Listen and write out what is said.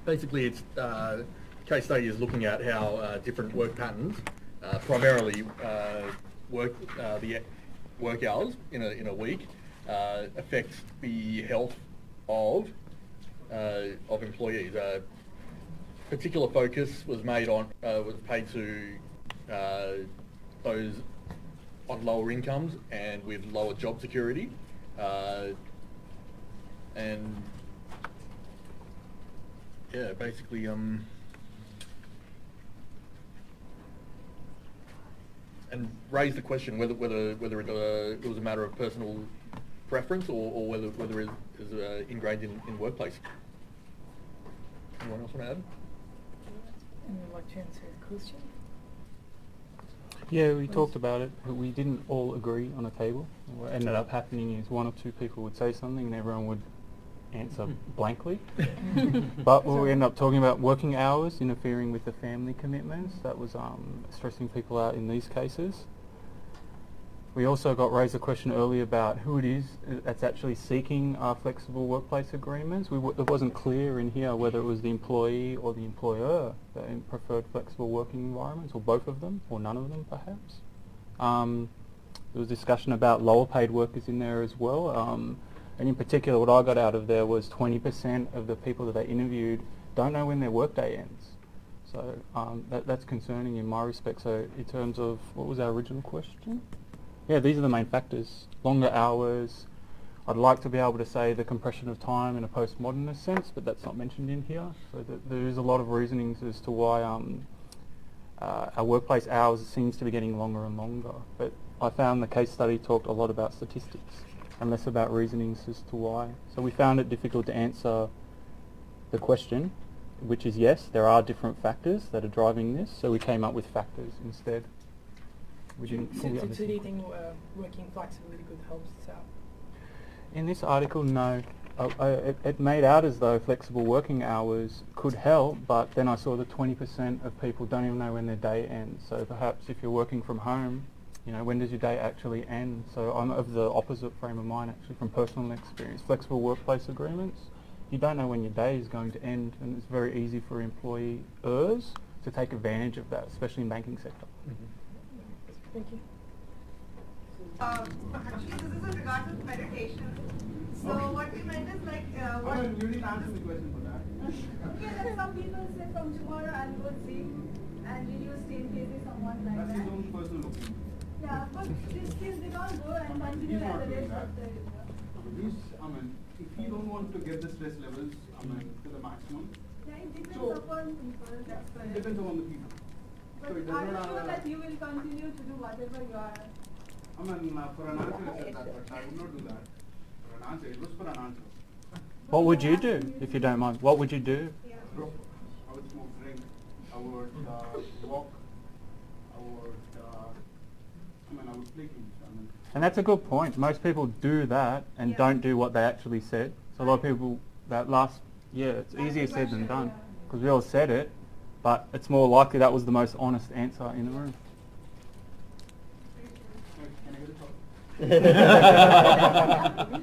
Basically, it's case study is looking at how different work patterns, primarily the work hours in a week, affect the health of employees. Particular focus was made on was paid to those on lower incomes and with lower job security, and yeah, basically and raised the question whether it was a matter of personal preference or whether it is ingrained in workplace. Anyone else want to add? And you'd like to answer the question? Yeah, we talked about it, but we didn't all agree on a table. What ended up happening is one or two people would say something and everyone would answer blankly. But we ended up talking about working hours interfering with the family commitments. That was stressing people out in these cases. We also got raised a question earlier about who it is that's actually seeking flexible workplace agreements. It wasn't clear in here whether it was the employee or the employer that preferred flexible working environments, or both of them, or none of them perhaps. There was discussion about lower paid workers in there as well. And in particular, what I got out of there was 20% of the people that they interviewed don't know when their workday ends. So that's concerning in my respect. So in terms of, what was our original question? Yeah, these are the main factors. Longer hours. I'd like to be able to say the compression of time in a postmodernist sense, but that's not mentioned in here. So there is a lot of reasonings as to why our workplace hours seems to be getting longer and longer. But I found the case study talked a lot about statistics and less about reasonings as to why. So we found it difficult to answer the question, which is yes, there are different factors that are driving this, so we came up with factors instead. We didn't fully So do understand. you think working flexibly could help us out? In this article, no. It made out as though flexible working hours could help, but then I saw that 20% of people don't even know when their day ends. So perhaps if you're working from home, when does your day actually end? So I'm of the opposite frame of mind, actually, from personal experience. Flexible workplace agreements, you don't know when your day is going to end, and it's very easy for employers to take advantage of that, especially in banking sector. Mm-hmm. Thank you. Actually, this is in regards to meditation. So what we meant is like, what... you didn't answer the question for that. Okay, then some people say from tomorrow I'll go sleep and you stay in case someone like That's that. his own personal opinion. Yeah, but these kids, they can't go and continue He's at not the doing rate that. of the... If you don't want to get the stress levels, to the maximum, Yeah, it depends So- upon people, that's it correct. depends upon the people. But So it are does you not sure have that you will continue to do whatever you are... for an answer I said that, but I would not do that. For an answer, it was for an answer. What would you do, if you don't mind? What would you do? Yeah. Bro, I would smoke, drink, I would walk, I would play games. And that's a good point. Most people do that and Yeah. don't do what they actually said. So a lot of people, it's easier said than done, because we all said it, but it's more likely that was the most honest answer in the room. Can I get a talk?